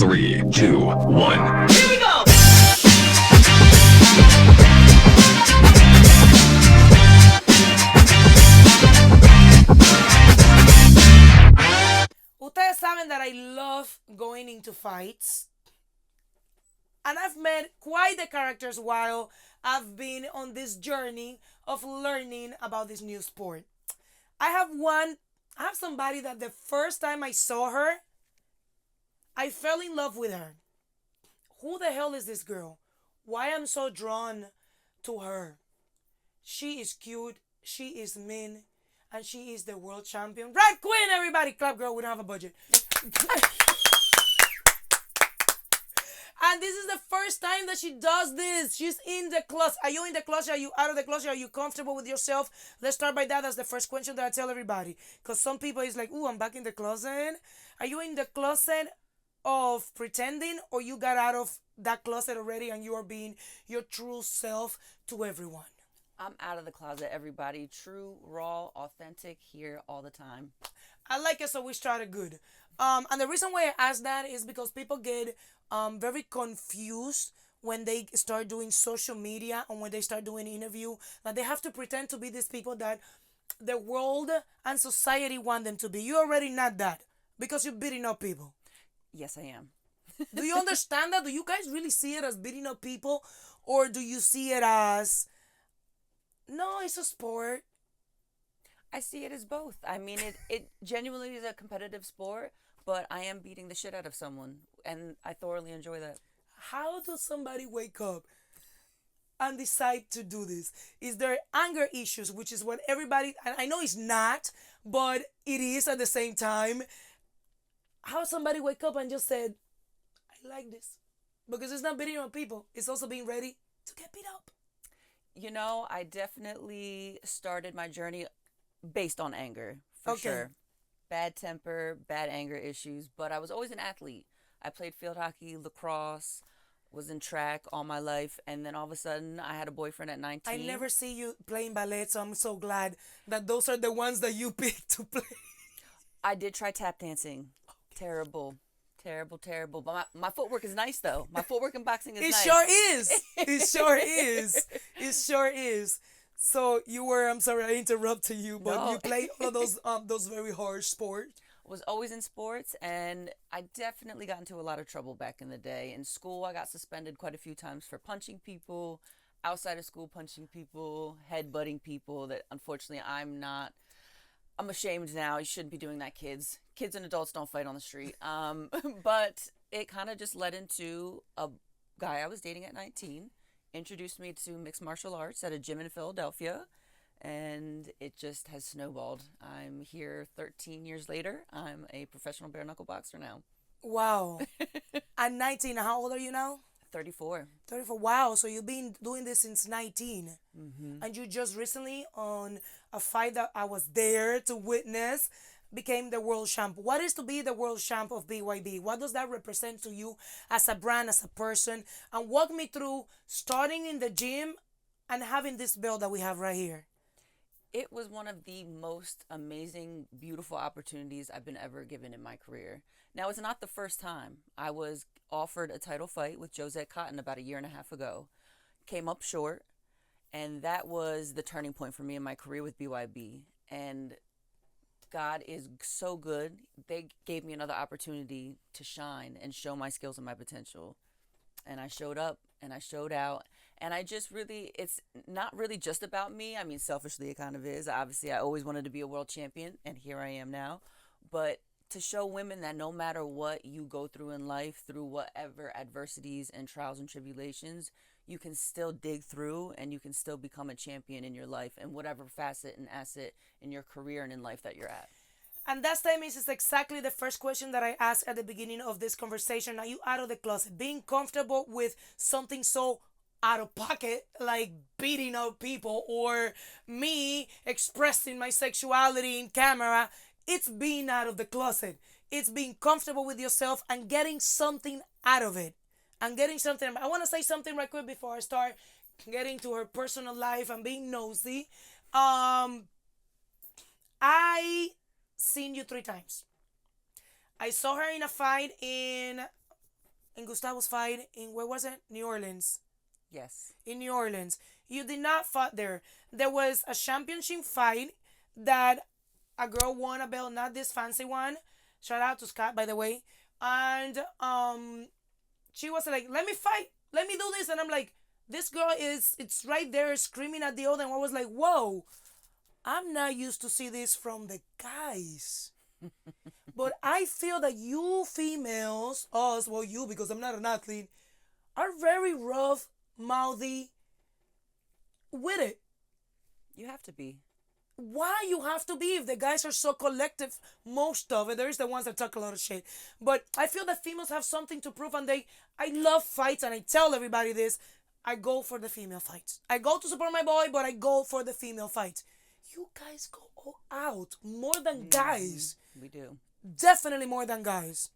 3, 2, 1. Here we go! Ustedes saben that I love going into fights. And I've met quite the characters while I've been on this journey of learning about this new sport. I have one, I have somebody that the first time I saw her, I fell in love with her. Who the hell is this girl? Why I'm so drawn to her? She is cute, she is mean, and she is the world champion. Red Queen, everybody clap, girl. We don't have a budget. And this is the first time that she does this. She's in the closet. Are you in the closet? Are you out of the closet? Are you comfortable with yourself? Let's start by that. That's the first question that I tell everybody. Because some people is like, ooh, I'm back in the closet. Are you in the closet of pretending, or you got out of that closet already and you are being your true self to everyone? I'm out of the closet, everybody. True, raw, authentic, here all the time. I like it, so we started good. And the reason why I ask that is because people get very confused when they start doing social media and when they start doing interview. That they have to pretend to be these people that the world and society want them to be. You're already not that because you're beating up people. Yes, I am. Do you understand that? Do you guys really see it as beating up people, or do you see it as no, it's a sport? I see it as both. I mean, it genuinely is a competitive sport, but I am beating the shit out of someone, and I thoroughly enjoy that. How does somebody wake up and decide to do this? Is there anger issues, which is what everybody, and I know it's not, but it is at the same time. How somebody wake up and just said, I like this? Because it's not beating on people. It's also being ready to get beat up. You know, I definitely started my journey based on anger, for sure. Bad temper, bad anger issues, but I was always an athlete. I played field hockey, lacrosse, was in track all my life, and then all of a sudden I had a boyfriend at 19. I never see you playing ballet, so I'm so glad that those are the ones that you picked to play. I did try tap dancing. Terrible. Terrible. But my footwork is nice, though. My footwork in boxing is nice. It sure is. It sure is. It sure is. So you were, I'm sorry I interrupted you, but No. you played all of those very harsh sports. Was always in sports, and I definitely got into a lot of trouble back in the day. In school, I got suspended quite a few times for punching people, outside of school punching people, headbutting people that unfortunately I'm ashamed now. You shouldn't be doing that, kids. Kids and adults don't fight on the street. But it kind of just led into a guy I was dating at 19, introduced me to mixed martial arts at a gym in Philadelphia, and it just has snowballed. I'm here 13 years later. I'm a professional bare knuckle boxer now. Wow. At 19, how old are you now? 34. 34. Wow. So you've been doing this since 19. Mm-hmm. And you just recently, on a fight that I was there to witness, became the world champ. What is to be the world champ of BYB? What does that represent to you as a brand, as a person? And walk me through starting in the gym and having this belt that we have right here. It was one of the most amazing, beautiful opportunities I've been ever given in my career. Now, it's not the first time. I was offered a title fight with Josette Cotton about a year and a half ago. Came up short, and that was the turning point for me in my career with BYB. And God is so good. They gave me another opportunity to shine and show my skills and my potential. And I showed up and I showed out. And I just really, it's not really just about me. I mean, selfishly, it kind of is. Obviously, I always wanted to be a world champion, and here I am now. But to show women that no matter what you go through in life, through whatever adversities and trials and tribulations, you can still dig through and you can still become a champion in your life and whatever facet and asset in your career and in life that you're at. And that statement is exactly the first question that I asked at the beginning of this conversation. Are you out of the closet? Being comfortable with something so out of pocket, like beating up people or me expressing my sexuality in camera. It's being out of the closet. It's being comfortable with yourself and getting something out of it. And getting something. I want to say something right quick before I start getting to her personal life and being nosy. I seen you 3 times. I saw her in a fight in in Gustavo's fight in, where was it? New Orleans. Yes. In New Orleans. You did not fight there. There was a championship fight that a girl won a belt, not this fancy one. Shout out to Scott, by the way. And she was like, "Let me fight. Let me do this." And I'm like, "This girl is it's right there screaming at the other." And I was like, "Whoa, I'm not used to see this from the guys." But I feel that you females, us, well, you because I'm not an athlete, are very rough, mouthy with it. You have to be. Why you have to be if the guys are so collective? Most of it, there's the ones that talk a lot of shit. But I feel that females have something to prove, and I love fights, and I tell everybody this. I go for the female fights. I go to support my boy, but I go for the female fights. You guys go all out more than guys. We do. Definitely more than guys.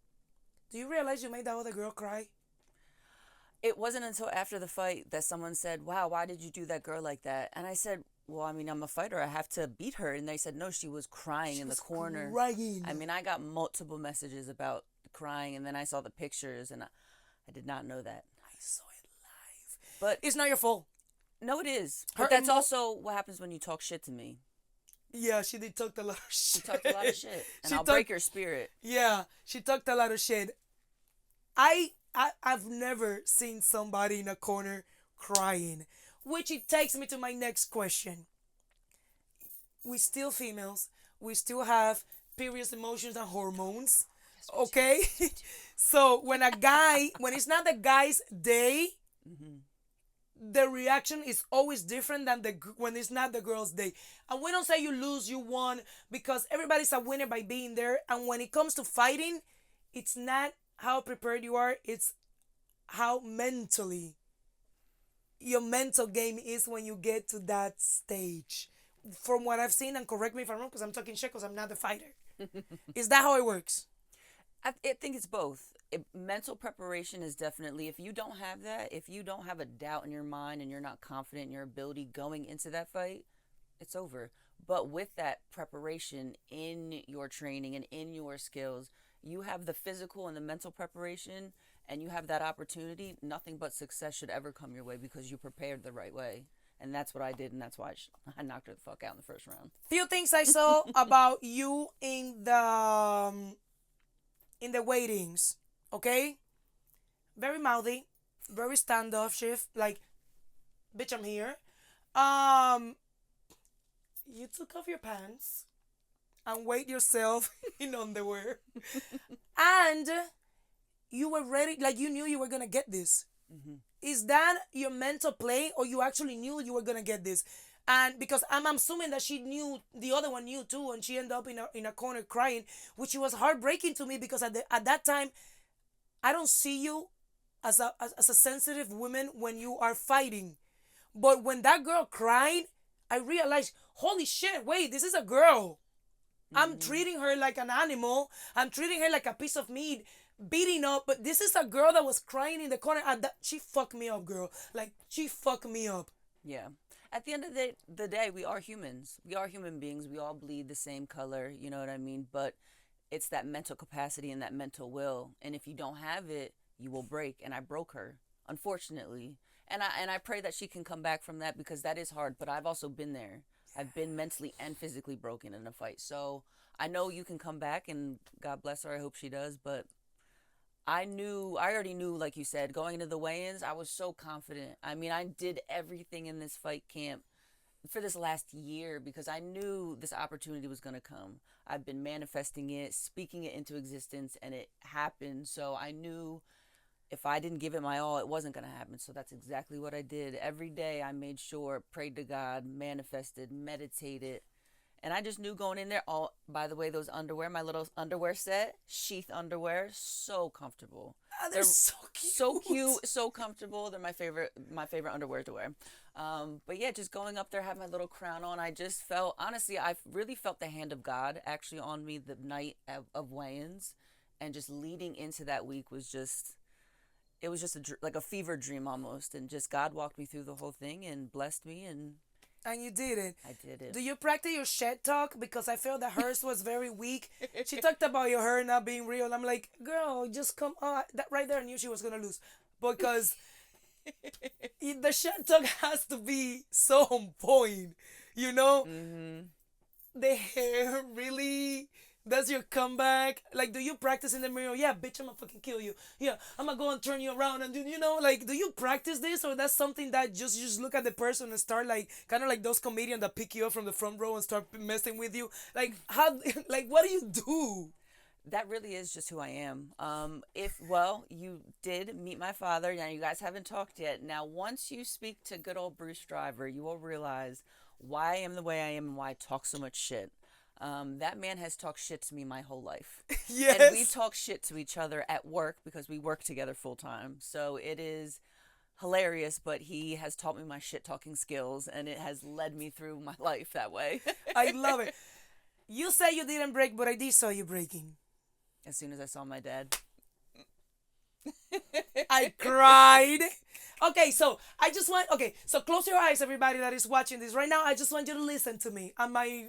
Do you realize you made that other girl cry? It wasn't until after the fight that someone said, "Wow, why did you do that girl like that?" And I said, "Well, I mean, I'm a fighter. I have to beat her." And they said, "No, she was crying in the corner." Crying. I mean, I got multiple messages about crying, and then I saw the pictures, and I did not know that. I saw it live. But It's not your fault. no, it is. Her But that's emo- also what happens when you talk shit to me. Yeah, she did talk a lot of shit. You talked a lot of shit, and She I'll break your spirit. Yeah, she talked a lot of shit. I've never seen somebody in a corner crying, which it takes me to my next question. We still females. We still have periods, emotions, and hormones. Okay, so when it's not the guy's day, the reaction is always different than when it's not the girl's day. And we don't say you lose, you won, because everybody's a winner by being there. And when it comes to fighting, it's not how prepared you are, it's how mentally your mental game is when you get to that stage. From what I've seen, and correct me if I'm wrong, because I'm talking shit because I'm not the fighter. Is that how it works? I think it's both. Mental preparation is definitely, if you don't have that, if you don't have a doubt in your mind and you're not confident in your ability going into that fight, it's over. But with that preparation in your training and in your skills, you have the physical and the mental preparation, and you have that opportunity, nothing but success should ever come your way because you prepared the right way. And that's what I did, and that's why I knocked her the fuck out in the first round. Few things I saw about you in the weightings, okay? Very mouthy, very standoffish, like, bitch, I'm here. You took off your pants and weighed yourself in underwear, and you were ready, like you knew you were gonna get this. Is that your mental play, or you actually knew you were gonna get this? And because I'm assuming that she knew, the other one knew too, and she ended up in a corner crying, which was heartbreaking to me because at that time, I don't see you as a sensitive woman when you are fighting. But when that girl cried, I realized, holy shit, wait, this is a girl. I'm treating her like an animal. I'm treating her like a piece of meat, beating up. But this is a girl that was crying in the corner. She fucked me up, girl. Like, she fucked me up. Yeah. At the end of the day, we are humans. We are human beings. We all bleed the same color. You know what I mean? But it's that mental capacity and that mental will. And if you don't have it, you will break. And I broke her, unfortunately. And I pray that she can come back from that, because that is hard. But I've also been there. I've been mentally and physically broken in a fight. So I know you can come back, and God bless her. I hope she does. But I already knew, like you said, going into the weigh-ins, I was so confident. I mean, I did everything in this fight camp for this last year because I knew this opportunity was going to come. I've been manifesting it, speaking it into existence, and it happened. So I knew if I didn't give it my all, it wasn't going to happen. So that's exactly what I did. Every day I made sure, prayed to God, manifested, meditated. And I just knew going in there, by the way, those underwear, my little underwear set, sheath underwear, so comfortable. They're so cute. So cute, so comfortable. They're my favorite underwear to wear. But yeah, just going up there, having my little crown on, I just felt, honestly, I really felt the hand of God actually on me the night of weigh-ins. And just leading into that week was just, like a fever dream almost. And just God walked me through the whole thing and blessed me, and And you did it. I did it. Do you practice your shed talk? Because I felt that hers was very weak. She talked about your hair not being real. I'm like, girl, just come on. That right there, I knew she was gonna lose because the shed talk has to be so on point. You know, Mm-hmm. the hair really. That's your comeback. Like, do you practice in the mirror? Yeah, bitch, I'm gonna fucking kill you. Yeah, I'm gonna go and turn you around and do like, do you practice this or that's something that you just look at the person and start like kind of like those comedians that pick you up from the front row and start messing with you? Like how, like what do you do? That really is just who I am. If well, you did meet my father. Now you guys haven't talked yet. Now, once you speak to good old Bruce Driver, you will realize why I am the way I am and why I talk so much shit. That man has talked shit to me my whole life. Yes. And we talk shit to each other at work because we work together full time. So it is hilarious, but he has taught me my shit talking skills and it has led me through my life that way. I love it. You say you didn't break, but I did saw you breaking. As soon as I saw my dad. I cried. Okay, so so close your eyes, everybody that is watching this right now. I just want you to listen to me and my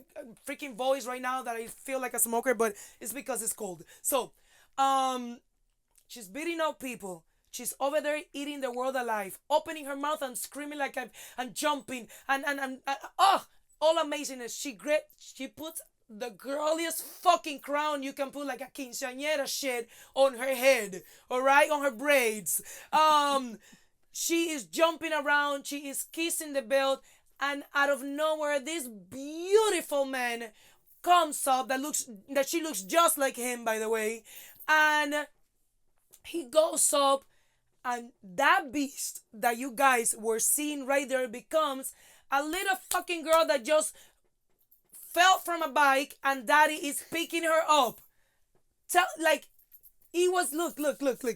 freaking voice right now that I feel like a smoker, but it's because it's cold. So, she's beating up people. She's over there eating the world alive, opening her mouth and screaming like and jumping and oh, all amazingness. She puts the girliest fucking crown you can put, like a quinceañera shit, on her head, all right, on her braids. She is jumping around. She is kissing the belt, and out of nowhere, this beautiful man comes up that she looks just like him, by the way, and he goes up, and that beast that you guys were seeing right there becomes a little fucking girl that just fell from a bike and daddy is picking her up. He was, look,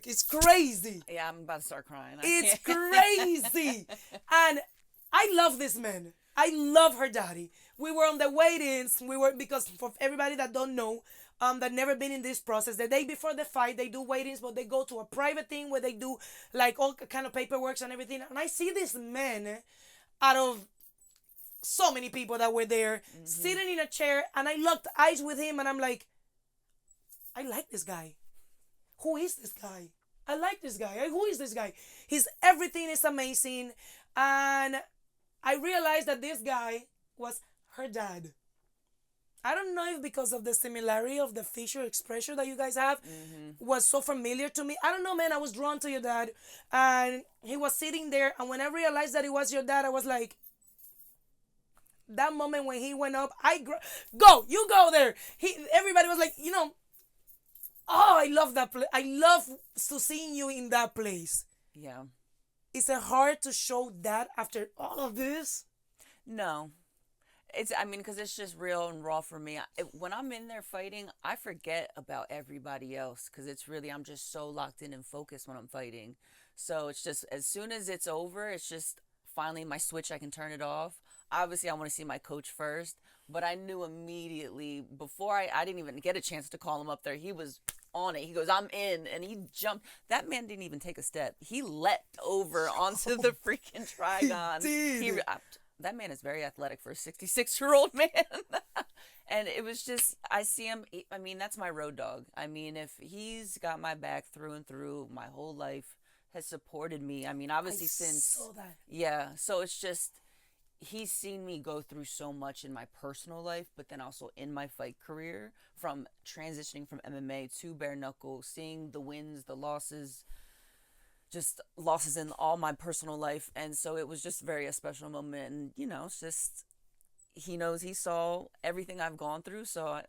it's crazy. Yeah, I'm about to start crying. It's crazy. And I love this man. I love her daddy. We were on the wait-ins. Because for everybody that don't know, that never been in this process, the day before the fight, they do wait-ins, but they go to a private thing where they do like all kind of paperwork and everything. And I see this man out of so many people that were there, sitting in a chair, and I locked eyes with him, and I'm like, I like this guy. Who is this guy? I like this guy. Who is this guy? Everything is amazing, and I realized that this guy was her dad. I don't know if because of the similarity of the facial expression that you guys have was so familiar to me. I don't know, man. I was drawn to your dad, and he was sitting there, and when I realized that it was your dad, I was like, that moment when he went up, go, you go there. Everybody was like, oh, I love that place. I love to seeing you in that place. Yeah. Is it hard to show that after all of this? No. Because it's just real and raw for me. When I'm in there fighting, I forget about everybody else because I'm just so locked in and focused when I'm fighting. So it's just, as soon as it's over, it's just finally my switch, I can turn it off. Obviously, I want to see my coach first, but I knew immediately before I didn't even get a chance to call him up there. He was on it. He goes, I'm in, and he jumped. That man didn't even take a step. He leapt over onto the freaking trigon. He did. That man is very athletic for a 66-year-old man. And it was just, I see him, that's my road dog. If he's got my back through and through, my whole life has supported me. Obviously since. Saw that. Yeah, so it's just, he's seen me go through so much in my personal life, but then also in my fight career, from transitioning from MMA to bare knuckle, seeing the wins, the losses, just losses in all my personal life. And so it was just very a special moment. And, it's just, he saw everything I've gone through. So, I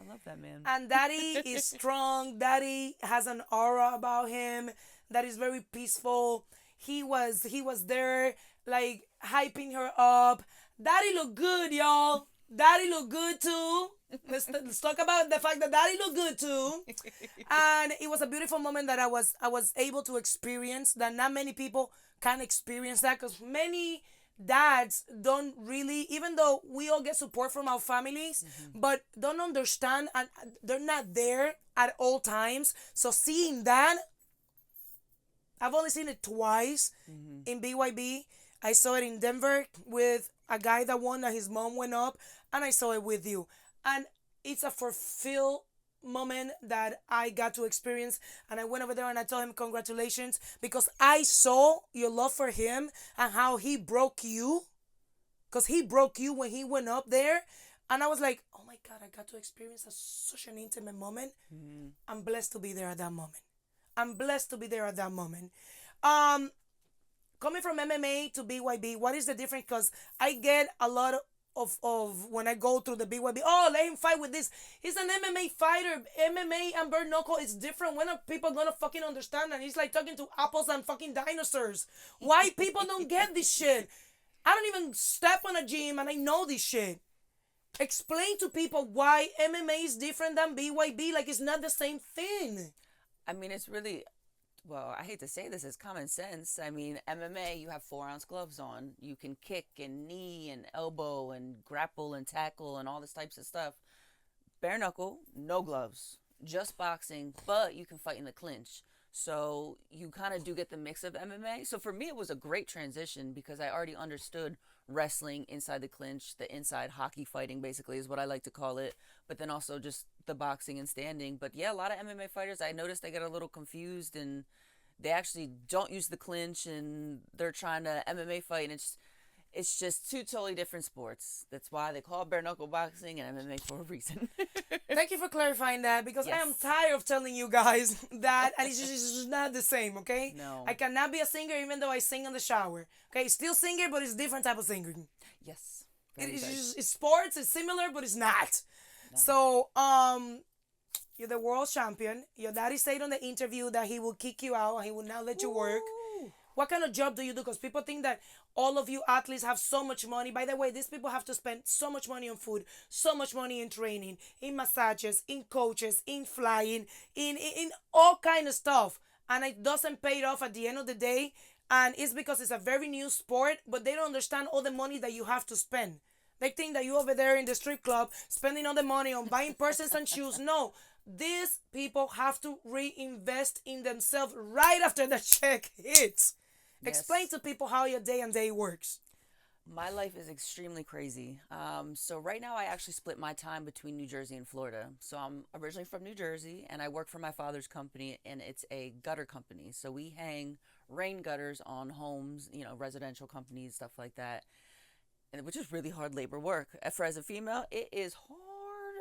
love that man. And daddy is strong. Daddy has an aura about him that is very peaceful. He was there, like, hyping her up. Daddy looked good, y'all. Daddy looked good too. Let's talk about the fact that Daddy looked good too. And it was a beautiful moment that I was able to experience, that not many people can experience that, because many dads don't really, even though we all get support from our families, but don't understand, and they're not there at all times. So seeing that, I've only seen it twice in BYB. I saw it in Denver with a guy that won and his mom went up, and I saw it with you. And it's a fulfilled moment that I got to experience. And I went over there and I told him congratulations because I saw your love for him and how he broke you. Because he broke you when he went up there. And I was like, oh my God, I got to experience such an intimate moment. I'm blessed to be there at that moment. I'm blessed to be there at that moment. Um, Coming from MMA to BYB, what is the difference? Because I get a lot of when I go through the BYB, oh, let him fight with this. He's an MMA fighter. MMA and bare knuckle is different. When are people gonna fucking understand? And he's like talking to apples and fucking dinosaurs. Why people don't get this shit? I don't even step on a gym and I know this shit. Explain to people why MMA is different than BYB. Like, it's not the same thing. I mean, it's really, well, I hate to say this, it's common sense. I mean, MMA, you have 4-ounce gloves on. You can kick and knee and elbow and grapple and tackle and all this types of stuff. Bare knuckle, no gloves, just boxing, but you can fight in the clinch. So you kind of do get the mix of MMA. So for me, it was a great transition because I already understood wrestling inside the clinch, the inside hockey fighting basically is what I like to call it. But then also just the boxing and standing. But yeah, a lot of MMA fighters, I noticed they get a little confused and they actually don't use the clinch and they're trying to MMA fight. And it's just two totally different sports. That's why they call bare knuckle boxing and MMA for a reason. Thank you for clarifying that because I am Yes. tired of telling you guys that and it's just not the same, okay? No. I cannot be a singer even though I sing in the shower. Okay, still singer, but it's different type of singing. Yes. It's Very just it's sports, it's similar, but it's not. No. So, you're the world champion. Your daddy said on the interview that he will kick you out and he will not let you work. Ooh. What kind of job do you do? Because people think that all of you athletes have so much money. By the way, these people have to spend so much money on food, so much money in training, in massages, in coaches, in flying, in all kind of stuff. And it doesn't pay it off at the end of the day. And it's because it's a very new sport, but they don't understand all the money that you have to spend. They think that you over there in the strip club spending all the money on buying purses and shoes. No, these people have to reinvest in themselves right after the check hits. Yes. Explain to people how your day and day works. My life is extremely crazy. So right now I actually split my time between New Jersey and Florida. So I'm originally from New Jersey and I work for my father's company and it's a gutter company. So we hang rain gutters on homes, residential companies, stuff like that. And which is really hard labor work. As a female, it is hard.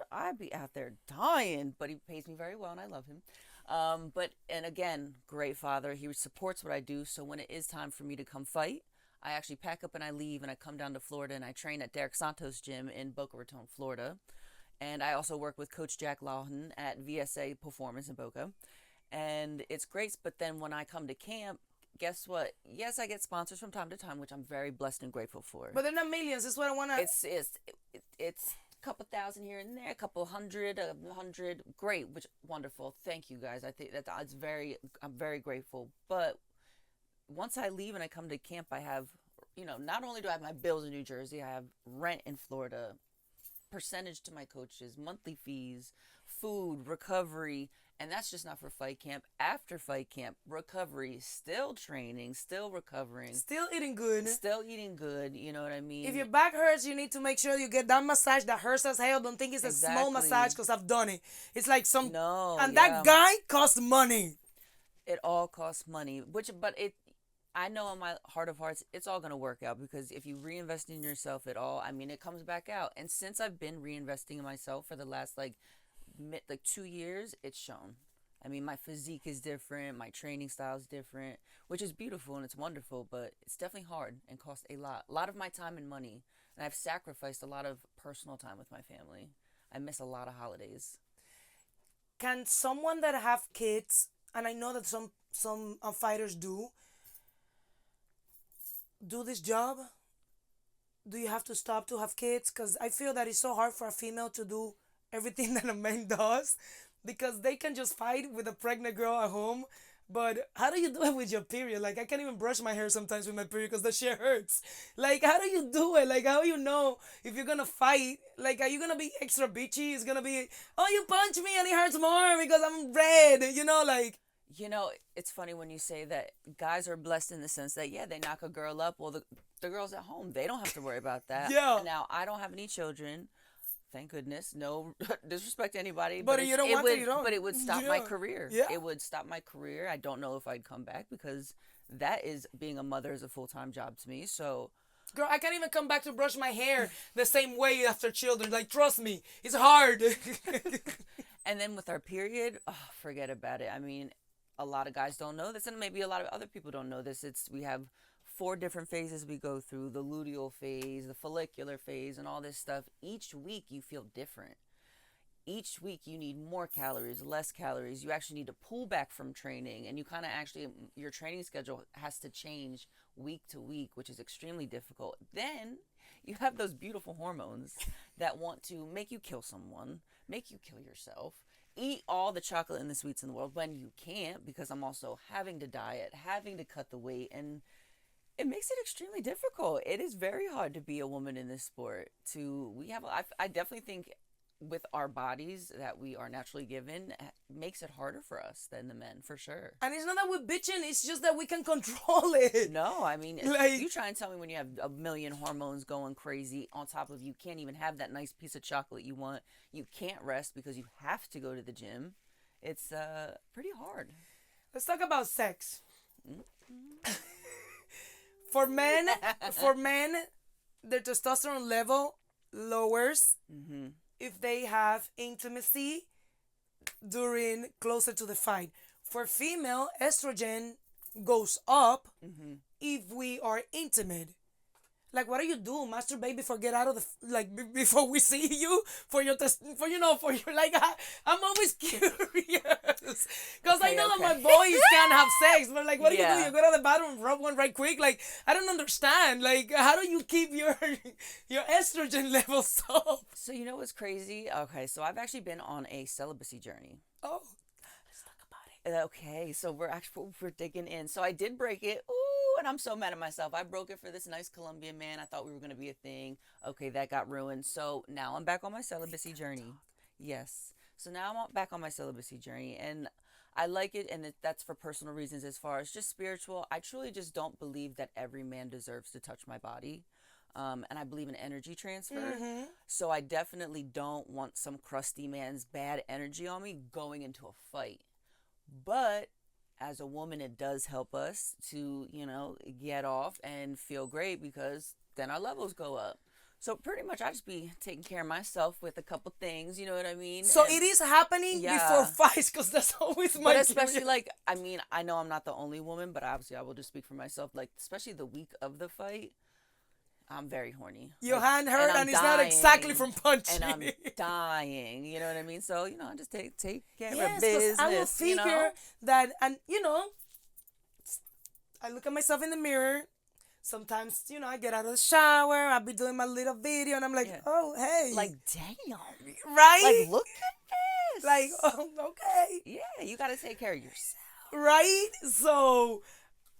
I'd be out there dying, but he pays me very well and I love him. And again, great father. He supports what I do. So when it is time for me to come fight, I actually pack up and I leave and I come down to Florida and I train at Derek Santos Gym in Boca Raton, Florida. And I also work with Coach Jack Lawton at VSA Performance in Boca. And it's great. But then when I come to camp, guess what? Yes, I get sponsors from time to time, which I'm very blessed and grateful for. But they're not millions. That's what I want to... It's a couple thousand here and there, a couple hundred, great, which wonderful. Thank you guys. I think I'm very grateful. But once I leave and I come to camp, I have, not only do I have my bills in New Jersey, I have rent in Florida, percentage to my coaches, monthly fees, food, recovery, and that's just not for fight camp. After fight camp, recovery, still training, still recovering. Still eating good. You know what I mean? If your back hurts, you need to make sure you get that massage that hurts as hell. Don't think it's a small massage because I've done it. It's like some... No, and that guy costs money. It all costs money, I know in my heart of hearts, it's all going to work out because if you reinvest in yourself at all, it comes back out. And since I've been reinvesting in myself for the last 2 years, it's shown. My physique is different. My training style is different, which is beautiful and it's wonderful, but it's definitely hard and costs a lot of my time and money. And I've sacrificed a lot of personal time with my family. I miss a lot of holidays. Can someone that have kids, and I know that some fighters do this job? Do you have to stop to have kids? Because I feel that it's so hard for a female to do everything that a man does because they can just fight with a pregnant girl at home. But how do you do it with your period? I can't even brush my hair sometimes with my period because the shit hurts. How do you do it? How you know if you're going to fight? Are you going to be extra bitchy? It's going to be, oh, you punch me and it hurts more because I'm red, You know, it's funny when you say that guys are blessed in the sense that, yeah, they knock a girl up. Well, the girl's at home. They don't have to worry about that. Yeah. Now, I don't have any children. Thank goodness. No disrespect to anybody. But if you don't want to, you don't. But it would stop my Yeah. career. Yeah. It would stop my career. I don't know if I'd come back because that is being a mother is a full-time job to me. So Girl, I can't even come back to brush my hair the same way after children. Like, trust me, it's hard. and then with our period, oh, forget about it. I mean, a lot of guys don't know this, and maybe a lot of other people don't know this. We have 4 different phases we go through: the luteal phase, the follicular phase, and all this stuff. Each week you feel different. Each week you need more calories, less calories. You actually need to pull back from training, and you kind of actually, your training schedule has to change week to week, which is extremely difficult. Then you have those beautiful hormones that want to make you kill someone, make you kill yourself, eat all the chocolate and the sweets in the world when you can't, because I'm also having to diet, having to cut the weight, and it makes it extremely difficult. It is very hard to be a woman in this sport. I definitely think with our bodies that we are naturally given makes it harder for us than the men, for sure. And it's not that we're bitching, it's just that we can control it. No, I mean, Like- you try and tell me when you have a million hormones going crazy on top of you can't even have that nice piece of chocolate you want. You can't rest because you have to go to the gym. It's pretty hard. Let's talk about sex. For men, their testosterone level lowers if they have intimacy during closer to the fight. For female, estrogen goes up if we are intimate. Like, what do you do? Masturbate before get out of the before we see you for your like. I'm always curious because I know that my boys can't have sex, but like, what do you do? You go to the bathroom, rub one right quick. Like, I don't understand. Like, how do you keep your estrogen levels up? So you know what's crazy? Okay, so I've actually been on a celibacy journey. Oh, let's talk about it. Okay, so we're digging in. So I did break it. Ooh, and I'm so mad at myself. I broke it for this nice Colombian man. I thought we were gonna be a thing. Okay, that got ruined. So now I'm back on my celibacy journey. Yes. So now I'm back on my celibacy journey, and I like it, and that's for personal reasons. As far as just spiritual, I truly just don't believe that every man deserves to touch my body. And I believe in energy transfer. So I definitely don't want some crusty man's bad energy on me going into a fight. But as a woman, it does help us to, get off and feel great because then our levels go up. So pretty much I just be taking care of myself with a couple things, you know what I mean? So it is happening before fights, because that's always my. But especially I know I'm not the only woman, but obviously I will just speak for myself. Like, especially the week of the fight, I'm very horny. Your hand hurt and it's not exactly from punching. And I'm dying, you know what I mean? So, I just take care of Yes, business, I will figure that, and I look at myself in the mirror. Sometimes, I get out of the shower, I'll be doing my little video, and I'm like, oh, hey. Like, damn. Right? Like, look at this. Like, oh, okay. Yeah, you got to take care of yourself. Right? So,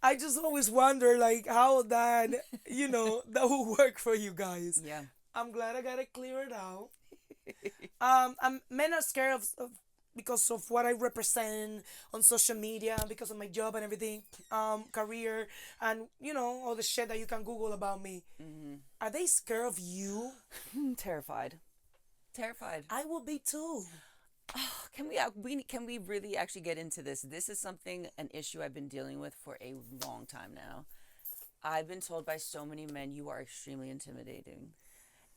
I just always wonder, like, how that, that will work for you guys. Yeah. I'm glad I got it cleared out. Men are scared of because of what I represent on social media, because of my job and everything, career, and all the shit that you can Google about me. Are they scared of you? Terrified. I will be too. Oh, can we really actually get into this? This is an issue I've been dealing with for a long time now. I've been told by so many men, you are extremely intimidating.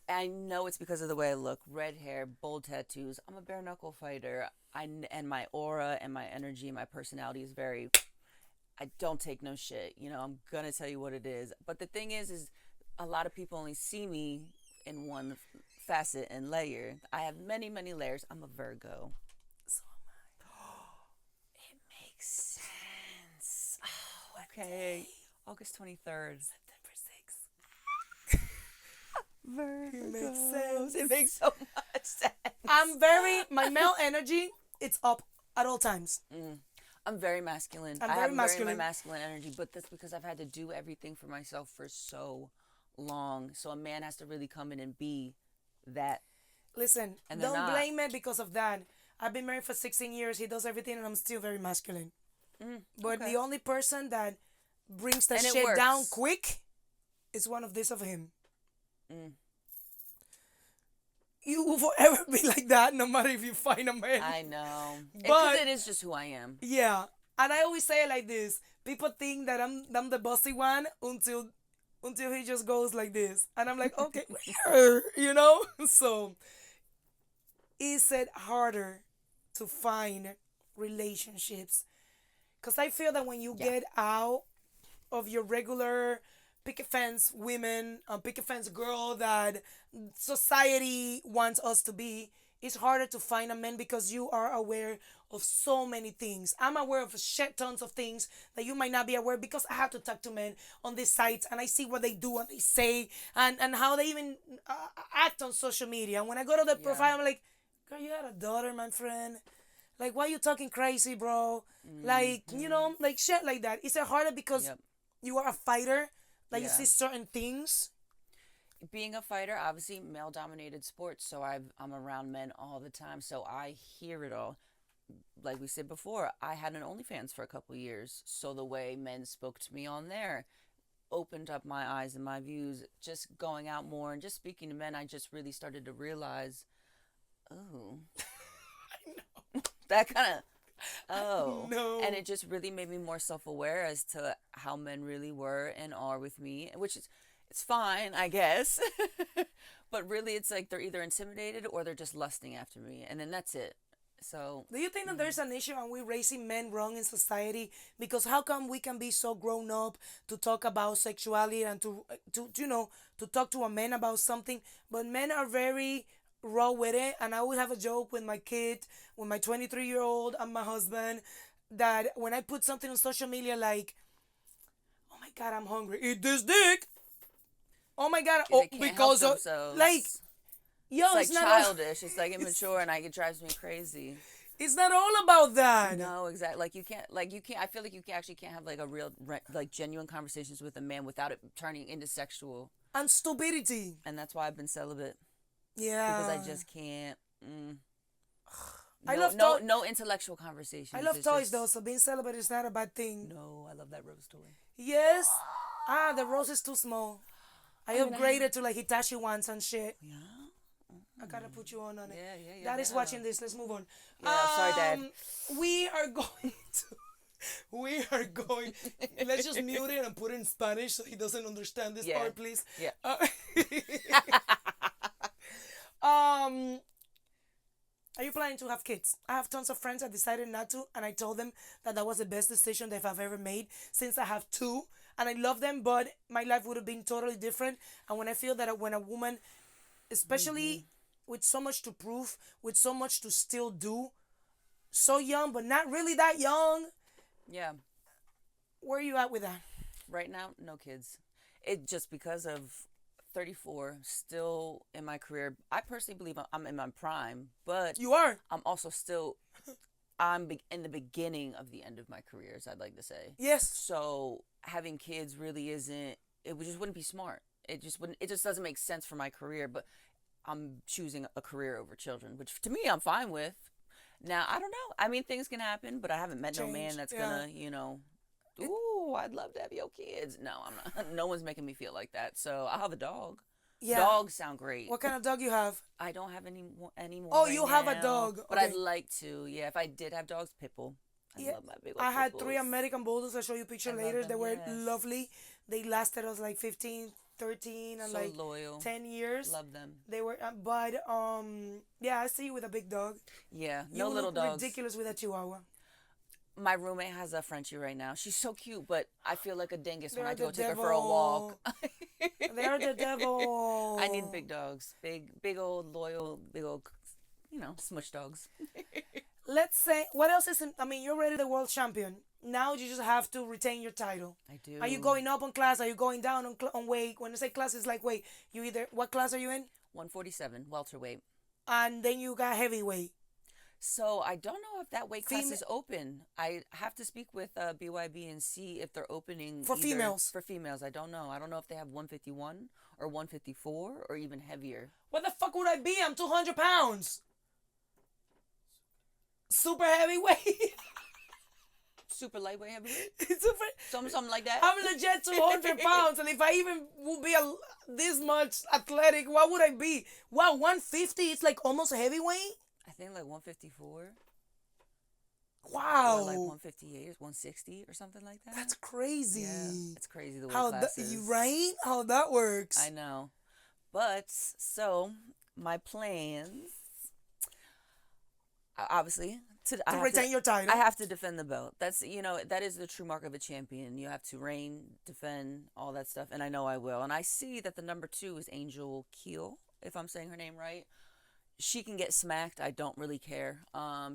I know it's because of the way I look. Red hair, bold tattoos. I'm a bare knuckle fighter. And my aura and my energy and my personality is very, I don't take no shit. I'm going to tell you what it is. But the thing is a lot of people only see me in one facet and layer. I have many, many layers. I'm a Virgo. So am I. It makes sense. Oh, okay. August 23rd. September 6th. Virgo. It makes sense. It makes so much sense. My male energy, it's up at all times. I'm very masculine. I'm I very have masculine. very masculine energy, but that's because I've had to do everything for myself for so long. So a man has to really come in and be that. Listen, And they're don't not. blame me because of that. I've been married for 16 years. He does everything, and I'm still very masculine. But Okay. the only person that brings the And it shit down works. quick is one of this of him. Mm. You will forever be like that, no matter if you find a man. I know. Because But it is just who I am. yeah, and I always say it like this: people think that I'm the bossy one until he just goes like this, and I'm like, okay, you know. So is it harder to find relationships? Because I feel that when you Yeah. get out of your regular picket fence women, picket fence girl that society wants us to be, it's harder to find a man because you are aware of so many things. I'm aware of shit tons of things that you might not be aware because I have to talk to men on these sites and I see what they do and they say and how they even act on social media. And when I go to the Yeah. profile, I'm like, girl, you had a daughter, my friend. Like, why you talking crazy, bro? Like, you know, like shit like that. Is it harder because Yep. you are a fighter? Like, you Yeah. see certain things? Being a fighter, obviously male dominated sports, so I'm around men all the time, so I hear it all. Like we said before, I had an OnlyFans for a couple years, so the way men spoke to me on there opened up my eyes and my views. Just going out more and just speaking to men, I just really started to realize, oh, that kind of, oh. No. And it just really made me more self-aware as to how men really were and are with me, which is, it's fine, I guess. But really, it's like they're either intimidated or they're just lusting after me, and then that's it. So, Do you think that there's an issue and we're raising men wrong in society? Because how come we can be so grown up to talk about sexuality and to you know to talk to a man about something, but men are very raw with it. And I would have a joke with my kid, with my 23-year-old and my husband, that when I put something on social media like, "Oh my God, I'm hungry. Eat this dick." Oh my God, oh they can't help because of themselves. like yo, It's like it's not all, childish. It's like immature, and it drives me crazy. it's not all about that. No, exactly. Like you can't. I feel like actually can't have like a real, like genuine conversations with a man without it turning into sexual. And stupidity. And that's why I've been celibate Yeah. because I just can't. Mm, I no, love no, to- no intellectual conversations. I love It's toys just, though, so being celibate is not a bad thing. No, I love that rose toy. Yes. Ah, the rose is too small. I mean, upgraded to like Hitachi ones and shit. Yeah. I gotta put you on it. Yeah. Dad is watching this. Let's move on. Yeah, sorry, Dad. We are going to. We are going. Let's just mute it and put it in Spanish so he doesn't understand this Yeah. part, please. Yeah. Um, are you planning to have kids? I have tons of friends that decided not to, and I told them that that was the best decision they've ever made since I have two, and I love them, but my life would have been totally different. And when I feel that when a woman, especially with so much to prove, with so much to still do, so young, but not really that young, Yeah. where are you at with that? Right now, no kids. It just because of 34, still in my career. I personally believe I'm in my prime, but You are. I'm also still in the beginning of the end of my career, as I'd like to say. Yes. So having kids really isn't. Just wouldn't be smart. It just wouldn't. It just doesn't make sense for my career. But I'm choosing a career over children, which to me I'm fine with. Now I don't know. I mean, things can happen, but I haven't met no man Change, that's yeah. gonna, ooh, I'd love to have your kids. No, I'm not. No one's making me feel like that. So I'll have a dog. Yeah. Dogs sound great. What kind of dog you have? I don't have any anymore. Oh, right you have a now, dog. but Okay. I'd like to. Yeah, if I did have dogs, pitbull. I Yeah, love my big old I had pit 3 bulls. American Bulldogs. I'll show you a picture I love later. them, They were yes. lovely. They lasted us like 15, 13, and So like loyal. 10 years. Love them. They were, but yeah, I see you with a big dog. Yeah, You no little look dogs. ridiculous with a Chihuahua. My roommate has a Frenchie right now. She's so cute, but I feel like a dingus when They're I the go take her for a walk. They're the devil. I need big dogs. Big old loyal, big old, smush dogs. Let's say, what else is I mean, you're already the world champion. Now you just have to retain your title. I do. Are you going up on class? Are you going down on weight? When I say class, it's like weight. You either, what class are you in? 147 welterweight. And then you got heavyweight. So I don't know if that weight class Fema- is open. I have to speak with BYB and see if they're opening For females. For females, I don't know. I don't know if they have 151 or 154 or even heavier. What the fuck would I be? I'm 200 pounds. Super heavyweight. super lightweight heavyweight? It's super. Something like that? I'm legit 200 pounds, and if I even would be this much athletic, what would I be? Wow, 150? It's like almost a heavyweight? I think like 154. Wow. Or like 158, 160 or something like that. That's crazy. Yeah, it's crazy the way How classes. you right? How that works. I know. But, so, my plans, obviously, to retain your title. I have to defend the belt. That's, that is the true mark of a champion. You have to reign, defend, all that stuff, and I know I will. And I see that the number 2 is Angel Keel, if I'm saying her name right. She can get smacked. I don't really care.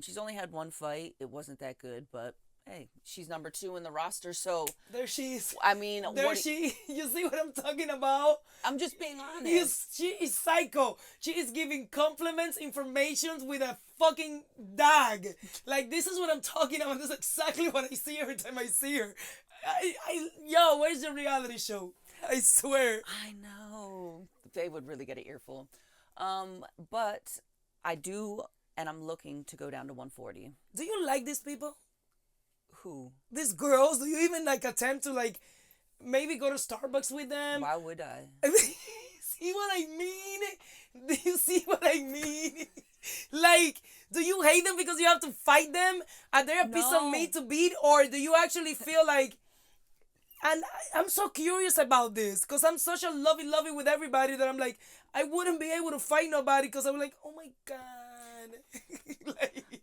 She's only had one fight. It wasn't that good, but hey, she's number 2 in the roster, so there she is. I mean, you see what I'm talking about? I'm just being honest. She is psycho. She is giving compliments, information with a fucking dog. Like, this is what I'm talking about. This is exactly what I see every time I see her. Yo, where's the reality show? I swear. I know. They would really get an earful. But I do, and I'm looking to go down to 140. Do you like these people? Who? These girls? Do you even attempt to maybe go to Starbucks with them? Why would I? See what I mean? Do you see what I mean? Do you hate them because you have to fight them? Are they a piece of meat to beat? Or do you actually feel like... And I'm so curious about this because I'm such a lovey with everybody that I'm like, I wouldn't be able to fight nobody because I'm like, oh my God.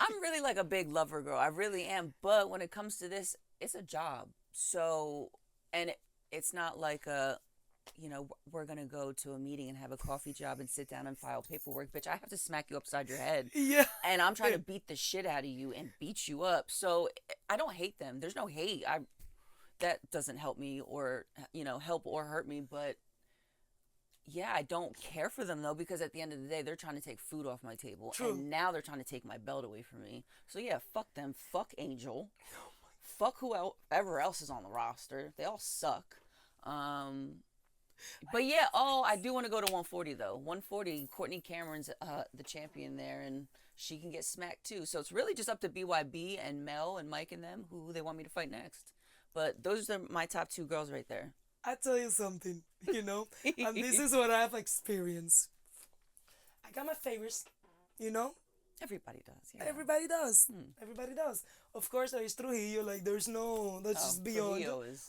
I'm really a big lover girl. I really am. But when it comes to this, it's a job. So, and it's not like we're going to go to a meeting and have a coffee job and sit down and file paperwork. Bitch, I have to smack you upside your head. Yeah. And I'm trying to beat the shit out of you and beat you up. So I don't hate them. There's no hate. That doesn't help me or, help or hurt me. But yeah, I don't care for them though, because at the end of the day, they're trying to take food off my table. True. And now they're trying to take my belt away from me. So yeah, fuck them. Fuck Angel. Fuck whoever else is on the roster. They all suck. But yeah, I do want to go to 140 though. 140, Courtney Cameron's the champion there, and she can get smacked too. So it's really just up to BYB and Mel and Mike and them who they want me to fight next. But those are my top 2 girls right there. I tell you something, and this is what I've experienced. I got my favorites, Everybody does. Yeah. Everybody does. Everybody does. Of course, there is Trujillo. There's no... That's just beyond.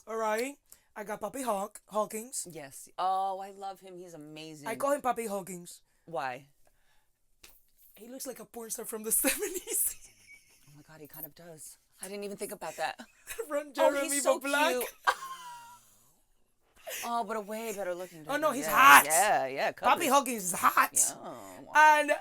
All right? I got Papi Hawkins. Yes. Oh, I love him. He's amazing. I call him Papi Hawkins. Why? He looks like a porn star from the 70s. Oh my God, he kind of does. I didn't even think about that. From Jeremy he's so Black. Cute. Oh, but a way better looking. Oh no, he's hot. Yeah. Papi Hawkins is hot. Yeah. And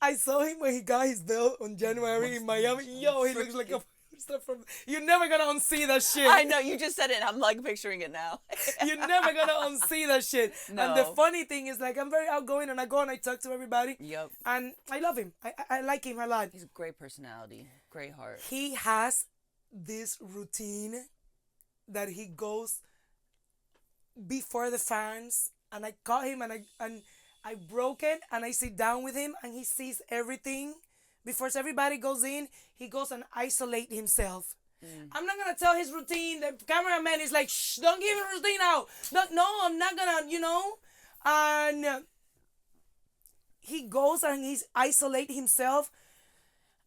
I saw him when he got his belt on January in Miami. Yo, he looks like a stuff from... You're never gonna unsee that shit. I know, you just said it and I'm picturing it now. You're never gonna unsee that shit. No. And the funny thing is I'm very outgoing and I go and I talk to everybody. Yep. And I love him. I like him a lot. He's a great personality. Great heart. He has this routine that he goes before the fans, and I caught him and I broke it and I sit down with him and he sees everything. Before everybody goes in, he goes and isolate himself. I'm not gonna tell his routine. The cameraman is like, shh, don't give him routine out. No, I'm not gonna, And he goes and he's isolate himself.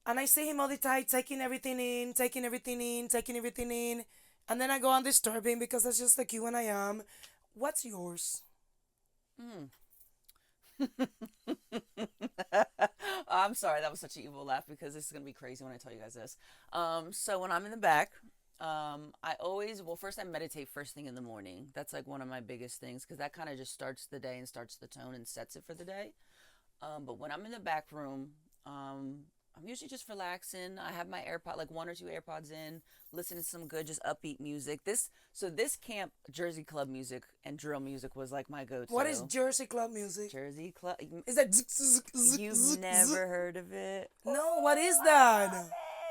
And I see him all the time taking everything in. And then I go and disturb him because that's just like you and I am. What's yours? I'm sorry, that was such an evil laugh because this is going to be crazy when I tell you guys this. So when I'm in the back, I always, first I meditate first thing in the morning. That's one of my biggest things because that kind of just starts the day and starts the tone and sets it for the day. But when I'm in the back room, I'm usually just relaxing. I have my AirPod, 1 or 2 AirPods in, listening to some good, just upbeat music. This camp, Jersey Club music and drill music was my go-to. What is Jersey Club music? Jersey Club. Is that... You've never heard of it? No, what is that?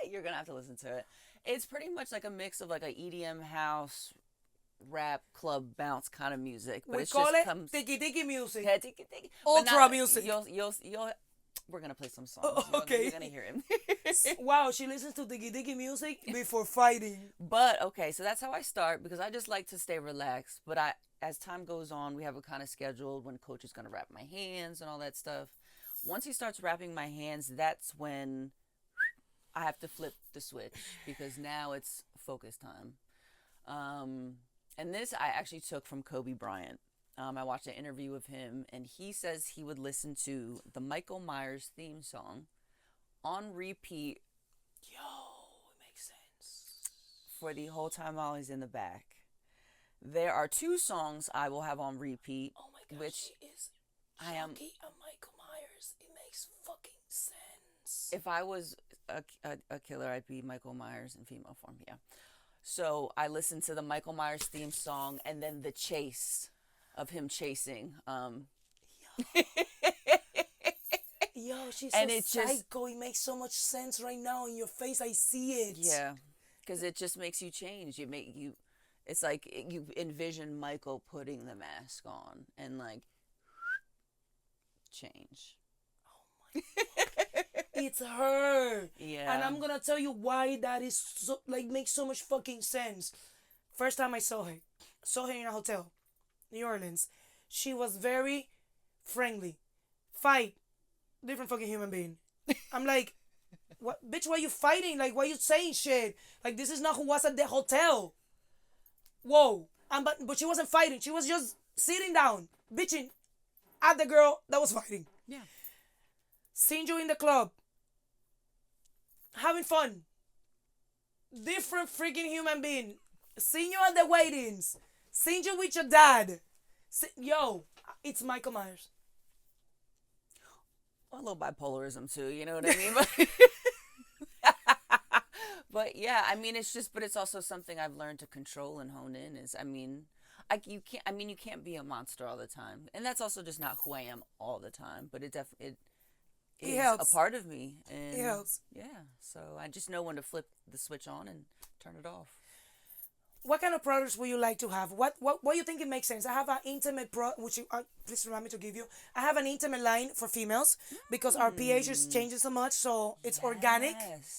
You're going to have to listen to it. It's pretty much a mix of a EDM house, rap, club bounce kind of music. But we call it tiki-tiki music. Yeah, tiki-tiki. Ultra music. You'll we're gonna play some songs. Oh, okay. You're gonna hear him. Wow, she listens to diggy diggy music before fighting. But okay, so that's how I start because I just like to stay relaxed. But as time goes on, we have a kind of scheduled when coach is gonna wrap my hands and all that stuff. Once he starts wrapping my hands, that's when I have to flip the switch because now it's focus time. And this I actually took from Kobe Bryant. I watched an interview of him, and he says he would listen to the Michael Myers theme song on repeat Yo, it makes sense. for the whole time while he's in the back. There are two songs I will have on repeat, Oh my god, which she is I am. Chucky and Michael Myers. It makes fucking sense. If I was a killer, I'd be Michael Myers in female form. Yeah. So I listened to the Michael Myers theme song and then the chase of him chasing. Yo, she's And so it just- psycho. It makes so much sense right now in your face. I see it. Yeah, because it just makes you change. It's like you envision Michael putting the mask on and like change. It's her. Yeah. And I'm gonna tell you why that is so like makes so much fucking sense. First time I saw her in a hotel, New Orleans. She was very friendly. Fight. Different fucking human being. I'm like, what bitch, why you fighting? Like, why you saying shit? Like, this is not who was at the hotel. Whoa. But she wasn't fighting. She was just sitting down, bitching at the girl that was fighting. Yeah. Seen you in the club. Having fun. Different freaking human being. Seen you at the weightings. Seen you with your dad. Yo, it's Michael Myers. A little bipolarism too, you know what I mean? But yeah, I mean, it's also something I've learned to control and hone in. You can't be a monster all the time, and that's also just not who I am all the time. But it is helps. a part of me, and It helps. yeah. So I just know when to flip the switch on and turn it off. What kind of products would you like to have? What you think it makes sense? I have an intimate which please remind me to give you. I have an intimate line for females because our pH is changing so much, so it's organic.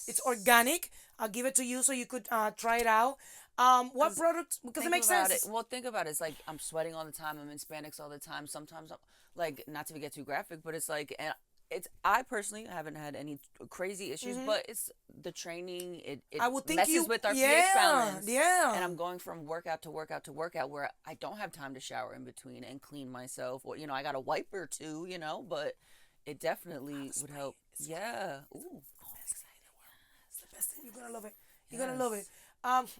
It's organic. I'll give it to you so you could try it out. What product? Because it makes sense. Well, think about it. It's like I'm sweating all the time. I'm in spandex all the time. Sometimes, like, not to get too graphic, but it's like, and I personally haven't had any crazy issues, but it's the training. It I would think messes with our pH balance. Yeah. And I'm going from workout to workout to workout where I don't have time to shower in between and clean myself, or I got a wipe or two, but it definitely would help. Yeah. Ooh. It's the best thing. You're gonna love it. You're gonna love it.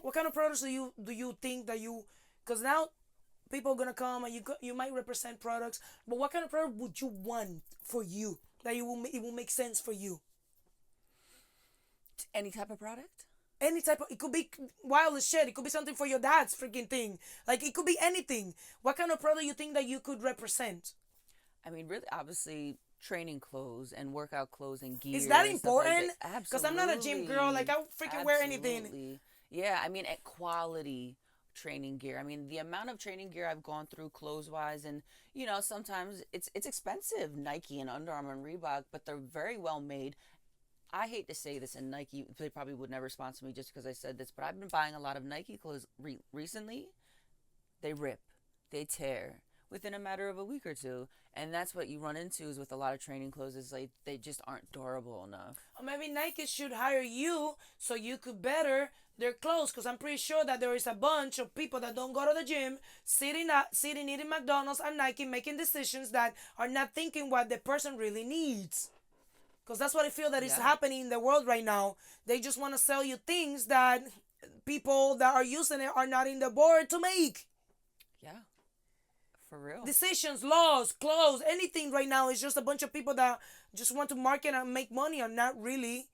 What kind of products do you think that you? Because now people are gonna come and you might represent products, but what kind of product would you want for you that it will make sense for you? Any type of product? Any type of, it could be wild as shit. It could be something for your dad's freaking thing. Like, it could be anything. What kind of product you think that you could represent? I mean, really, obviously, training clothes and workout clothes and gear. Is that and stuff like important? that. Because I'm not a gym girl. Like, I freaking wear anything. Absolutely. Yeah, I mean, at quality training gear. I mean, the amount of training gear I've gone through clothes-wise, and, sometimes it's expensive, Nike and Under Armour and Reebok, but they're very well made. I hate to say this, and Nike, they probably would never sponsor me just because I said this, but I've been buying a lot of Nike clothes recently. They rip. They tear within a matter of a week or two. And that's what you run into is with a lot of training clothes is like they just aren't durable enough. Or maybe Nike should hire you so you could better their clothes, because I'm pretty sure that there is a bunch of people that don't go to the gym, sitting eating McDonald's and Nike, making decisions that are not thinking what the person really needs. Because that's what I feel that is happening in the world right now. They just want to sell you things that people that are using it are not in the board to make. Yeah. For real. Decisions, laws, clothes, anything right now is just a bunch of people that just want to market and make money and not really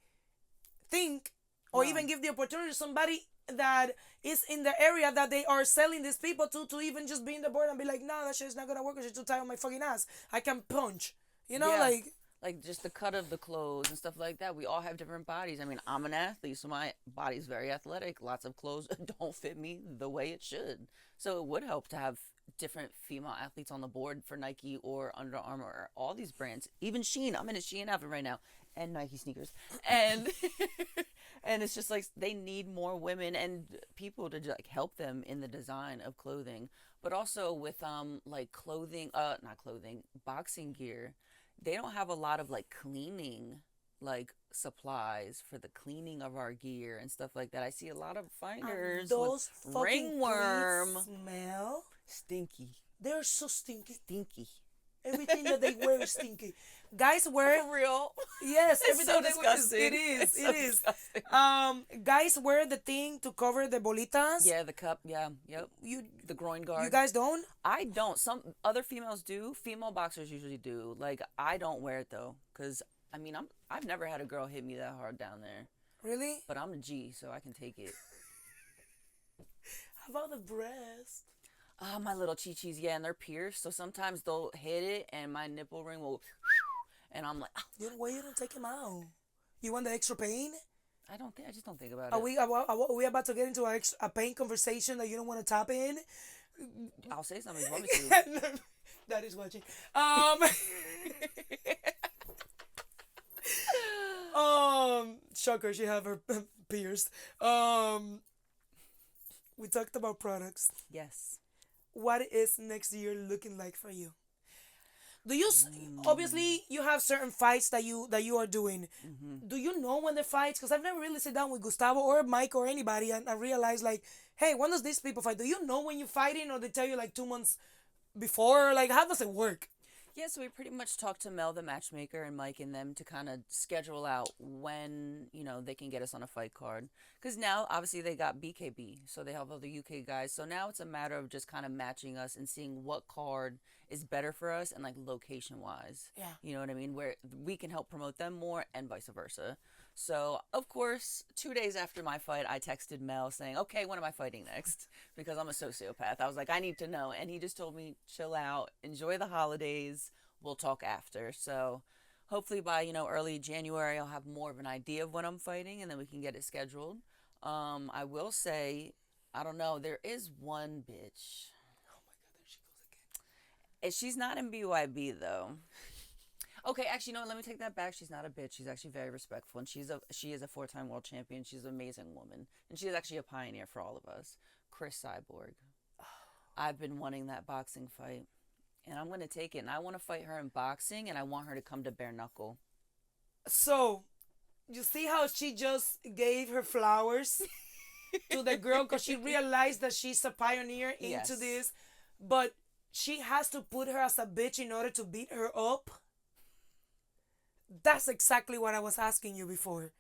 think or even give the opportunity to somebody that is in the area that they are selling these people to even just be in the board and be like, no, that shit's not going to work because it's too tight on my fucking ass. I can punch. like just the cut of the clothes and stuff like that. We all have different bodies. I mean, I'm an athlete, so my body's very athletic. Lots of clothes don't fit me the way it should. So it would help to have different female athletes on the board for Nike or Under Armour or all these brands. Even Shein. I'm in a Shein outfit right now. And Nike sneakers. And and it's just like they need more women and people to like help them in the design of clothing. But also with like clothing, not clothing, boxing gear, they don't have a lot of like cleaning like supplies for the cleaning of our gear and stuff like that. I see a lot of finders Those with fucking ringworm. cleats smell. Stinky. They're so stinky. Stinky. Everything that they wear is stinky. Guys wear For real. yes, It's everything so they wear disgusting. it is. It's so It is. disgusting. Guys wear the thing to cover the bolitas. Yeah, the cup. Yeah, yep. You The groin guard. you guys don't? I don't. Some other females do. Female boxers usually do. Like I don't wear it though, cause I mean I've never had a girl hit me that hard down there. Really? But I'm a G, so I can take it. How about the breast? Oh, my little chi-chis, yeah, and they're pierced, so sometimes they'll hit it, and my nipple ring will, and I'm like, oh, Why you don't take him out? You want the extra pain? I just don't think about Are it. we about to get into a pain conversation that you don't want to tap in? I'll say something if you want me to. That is watching. Shocker, she have her pierced. We talked about products. Yes. What is next year looking like for you? Do you obviously you have certain fights that you are doing? Mm-hmm. Do you know when the fights? Because I've never really sat down with Gustavo or Mike or anybody and I realized like, hey, when does these people fight? Do you know when you're fighting or they tell you like 2 months before? Like, how does it work? Yeah, so we pretty much talked to Mel, the matchmaker, and Mike and them to kind of schedule out when, they can get us on a fight card. Because now, obviously, they got BKB, so they have other UK guys. So now it's a matter of just kind of matching us and seeing what card is better for us and, like, location-wise. Yeah. You know what I mean? Where we can help promote them more and vice versa. So, of course, 2 days after my fight, I texted Mel saying, okay, when am I fighting next? Because I'm a sociopath. I was like, I need to know. And he just told me, chill out, enjoy the holidays. We'll talk after. So hopefully by, early January, I'll have more of an idea of when I'm fighting and then we can get it scheduled. I will say, I don't know, there is one bitch. Oh my God, there she goes again. And she's not in BYB though. Okay, actually, no, let me take that back. She's not a bitch. She's actually very respectful. And she is a 4-time world champion. She's an amazing woman. And she is actually a pioneer for all of us. Chris Cyborg. I've been wanting that boxing fight. And I'm going to take it. And I want to fight her in boxing. And I want her to come to bare knuckle. So, you see how she just gave her flowers to the girl because she realized that she's a pioneer into Yes. this. But she has to put her as a bitch in order to beat her up. That's exactly what I was asking you before.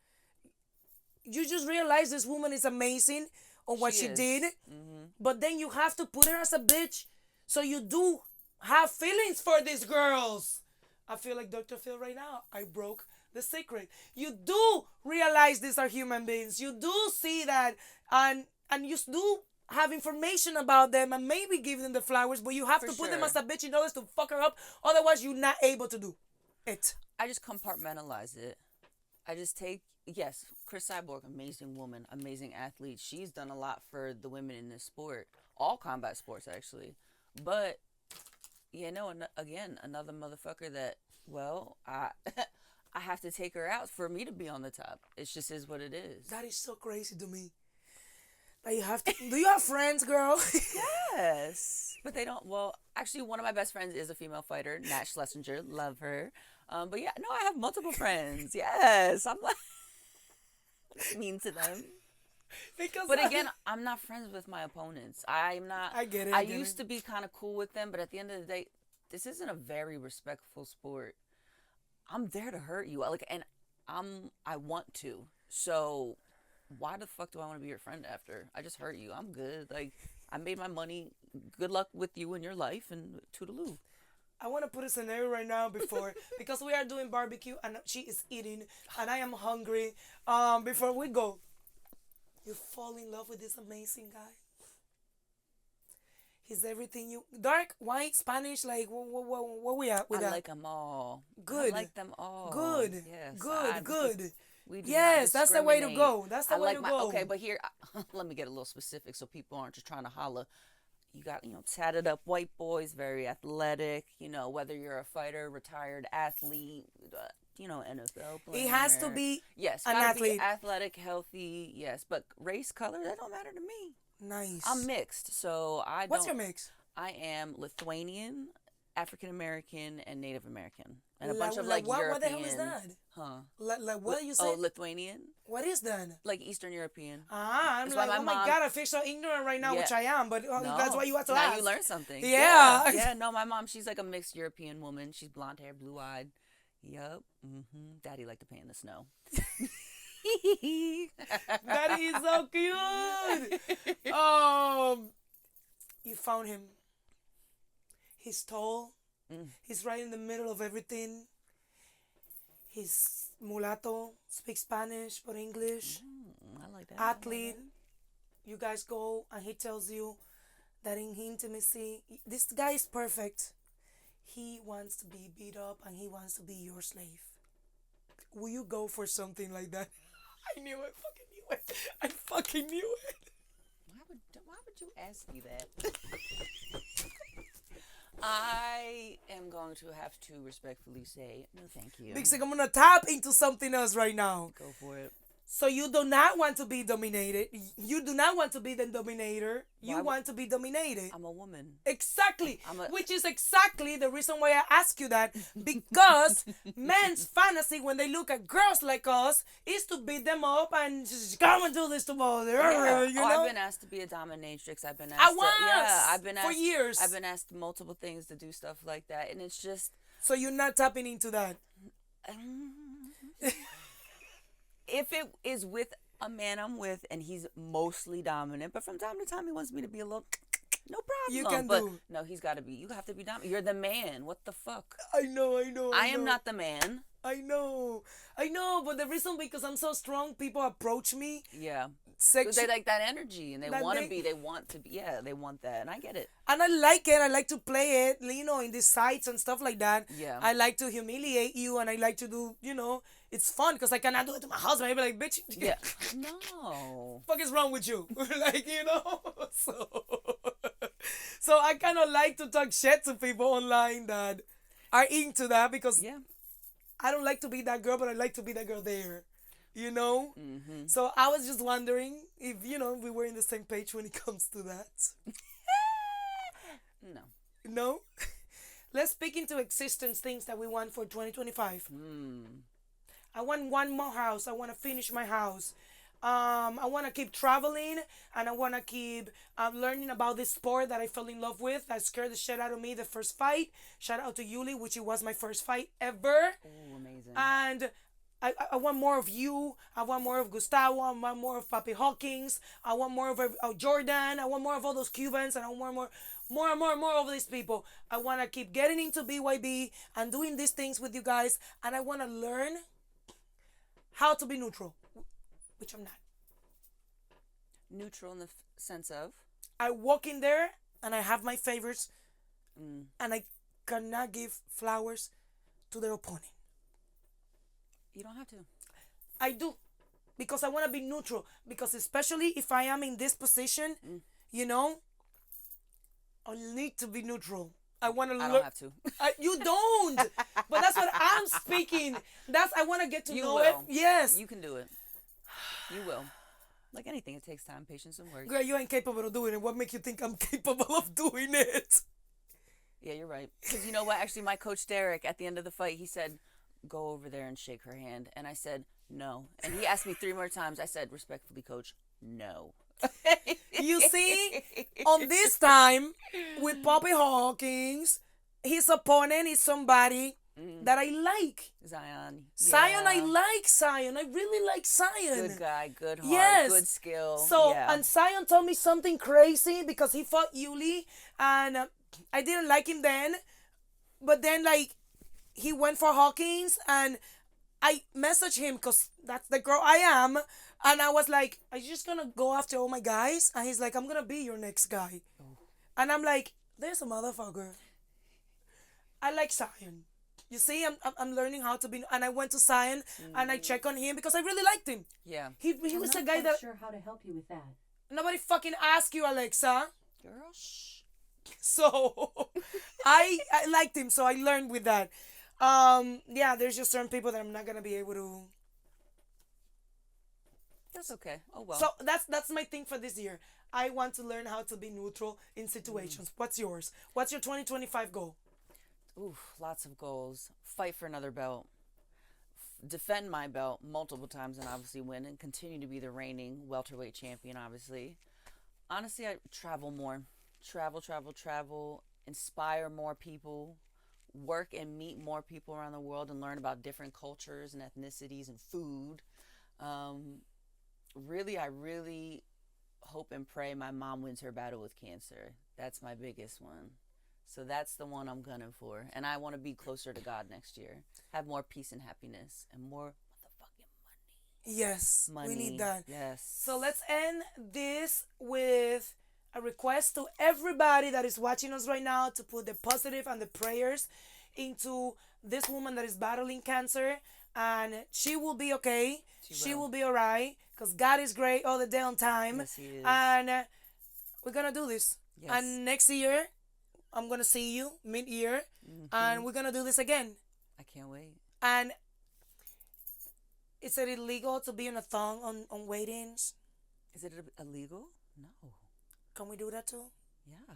You just realize this woman is amazing on what she is. did, Mm-hmm. but then you have to put her as a bitch. So you do have feelings for these girls. I feel like Dr. Phil right now. I broke the secret. You do realize these are human beings. You do see that and you do have information about them and maybe give them the flowers, but you have For to put them sure. as a bitch in order to fuck her up. Otherwise, you're not able to do it. I just compartmentalize it. I just take, yes, Chris Cyborg, amazing woman, amazing athlete. She's done a lot for the women in this sport. All combat sports, actually. But, again, another motherfucker that, well, I I have to take her out for me to be on the top. It just is what it is. That is so crazy to me. That you have to. Do you have friends, girl? Yes. But they don't, well, actually, one of my best friends is a female fighter, Nat Schlesinger. Love her. But yeah, no, I have multiple friends. Yes. I'm like, mean to them. Because But again, I'm not friends with my opponents. I'm not. I get it, I I get used it. to be kind of cool with them, but at the end of the day, this isn't a very respectful sport. I'm there to hurt you. And I want to. So why the fuck do I want to be your friend after? I just hurt you. I'm good. Like, I made my money. Good luck with you in your life, and toodaloo. I want to put a scenario right now because we are doing barbecue and she is eating and I am hungry. Before we go, you fall in love with this amazing guy. He's everything you dark, white, Spanish. Like what we at with I that? like them all. Good. I like them all. Good. Yes. Good. Good. We do not Yes, that's the way to discriminate. go. That's the I way like to my go. okay, but here, let me get a little specific so people aren't just trying to holler. You got, tatted up white boys, very athletic. Whether you're a fighter, retired athlete, NFL player. It has to be yes, an gotta athlete. be athletic, healthy. Yes, but race, color, that don't matter to me. Nice. I'm mixed, so I What's don't. your mix? I am Lithuanian, African American, and Native American, and a Like- bunch of like what- European. what the hell is that? Huh? Like what you Oh, say? Lithuanian, What is that? like Eastern European. I'm That's why like, my oh my mom- God, I feel so ignorant right now, Yeah. which I am, but No, that's why you have to now ask. you learn something. Yeah. Yeah. No, my mom, she's like a mixed European woman. She's blonde hair, blue eyed. Yup. Daddy liked to play in the snow. That is so cute. You found him. He's tall. He's right in the middle of everything. He's mulatto, speaks Spanish or English. I like that. Athlete. You guys go and he tells you that in intimacy, this guy is perfect. He wants to be beat up and he wants to be your slave. Will you go for something like that? I knew it. Fucking knew it. I fucking knew it. Why would you ask me that? I am going to have to respectfully say no, thank you. Because I'm gonna tap into something else right now. Go for it. So you do not want to be dominated. You do not want to be the dominator. You want to be dominated. I'm a woman. Exactly. Which is exactly the reason why I ask you that. Because men's fantasy when they look at girls like us is to beat them up and just come and do this to both. Yeah. You know? I've been asked to be a dominatrix. I've been asked I've been asked for years. I've been asked multiple things to do stuff like that, and it's just So you're not tapping into that. If it is with a man I'm with and he's mostly dominant, but from time to time he wants me to be a little, no problem. You can but do. No, he's got to be. You have to be dominant. You're the man. What the fuck? I know. I am not the man. I know, but the reason because I'm so strong, people approach me. Yeah. Sexual. They like that energy and they That want to they- be. They want to be. Yeah, they want that, and I get it. And I like it. I like to play it, in these sites and stuff like that. Yeah. I like to humiliate you, and I like to do, it's fun because I cannot do it to my husband. I'd be like, bitch, Yeah. No. fuck is wrong with you? So I kind of like to talk shit to people online that are into that because Yeah. I don't like to be that girl, but I like to be that girl there. Mm-hmm. So I was just wondering if, we were in the same page when it comes to that. No. No? Let's speak into existence things that we want for 2025. I want one more house. I want to finish my house. I want to keep traveling and I want to keep learning about this sport that I fell in love with that scared the shit out of me the first fight. Shout out to Yuli, which it was my first fight ever. Oh, amazing. And I want more of you. I want more of Gustavo. I want more of Papi Hawkins. I want more of Jordan. I want more of all those Cubans. And I want more of these people. I want to keep getting into BYB and doing these things with you guys. And I want to learn how to be neutral, which I'm not. Neutral in the sense of? I walk in there and I have my favorites. And I cannot give flowers to their opponent. You don't have to. I do. Because I want to be neutral. Because especially if I am in this position, I need to be neutral. I want to I don't have to. You don't. But that's what I'm speaking. I want to get to know it. Yes. You can do it. You will. Like anything, it takes time, patience, and work. Girl, you ain't capable of doing it. What makes you think I'm capable of doing it? Yeah, you're right. Because you know what? Actually, my coach Derek, at the end of the fight, he said, go over there and shake her hand. And I said, no. And he asked me 3 more times. I said, respectfully, coach, no. You see, on this time with Papi Hawkins, his opponent is somebody that I like. Zion. Zion, Yeah. I like Zion. I really like Zion. Good guy, good heart, Yes. good skill. So, yeah. and Zion told me something crazy because he fought Yuli, and I didn't like him then. But then, he went for Hawkins, and I messaged him because that's the girl I am. And I was like, are you just going to go after all my guys? And he's like, I'm going to be your next guy. And I'm like, there's a motherfucker. I like Zion. You see, I'm learning how to be, and I went to Zion and I check on him because I really liked him. Yeah. He I'm was not a guy quite that sure how to help you with that. nobody fucking asked you, Alexa. Girl, shh. So I liked him, so I learned with that. Yeah, there's just certain people that I'm not gonna be able to. That's okay. Oh well. So that's my thing for this year. I want to learn how to be neutral in situations. What's yours? What's your 2025 goal? Ooh, lots of goals. Fight for another belt. Defend my belt multiple times and obviously win and continue to be the reigning welterweight champion, obviously. Honestly, I travel more. Travel. Inspire more people. Work and meet more people around the world and learn about different cultures and ethnicities and food. Really, I really hope and pray my mom wins her battle with cancer. That's my biggest one. So that's the one I'm gunning for. And I want to be closer to God next year. Have more peace and happiness and more motherfucking Yes, money. we need that. Yes. So let's end this with a request to everybody that is watching us right now to put the positive and the prayers into this woman that is battling cancer, and she will be okay. She will be alright because God is great all the damn time. Yes, He is. And we're gonna do this. Yes. And next year, I'm gonna see you mid-year, and we're gonna do this again. I can't wait. And is it illegal to be on a thong on weigh-ins? Is it illegal? No. Can we do that too? Yeah.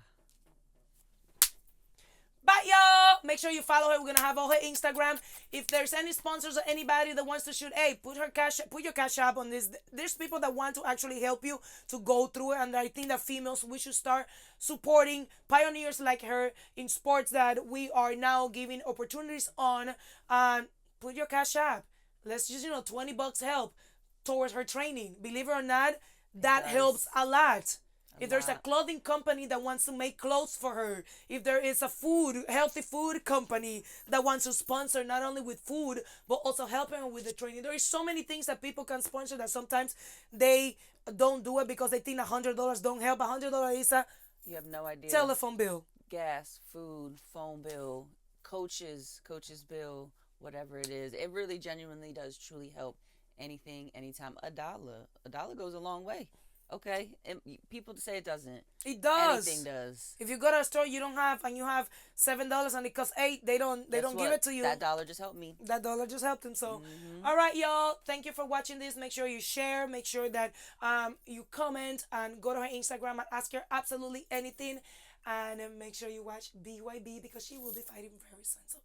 Bye, y'all. Make sure you follow her. We're gonna have all her Instagram. If there's any sponsors or anybody that wants to shoot, hey, put your cash app on this. There's people that want to actually help you to go through it, and I think that females, we should start supporting pioneers like her in sports that we are now giving opportunities on. Put your cash app. Let's just $20 help towards her training. Believe it or not, that helps a lot. If there's a clothing company that wants to make clothes for her, if there is a healthy food company that wants to sponsor not only with food, but also helping her with the training. There is so many things that people can sponsor that sometimes they don't do it because they think $100 don't help. $100 is a You have no idea. telephone bill. Gas, food, phone bill, coaches bill, whatever it is. It really genuinely does truly help anything, anytime. $1 goes a long way. Okay, and people say it doesn't. It does. Anything does. If you go to a store, you have $7 and it costs $8, they don't give it to you. That dollar just helped me. That dollar just helped them. So, all right, y'all. Thank you for watching this. Make sure you share. Make sure that you comment and go to her Instagram and ask her absolutely anything. And make sure you watch BYB because she will be fighting very soon. So.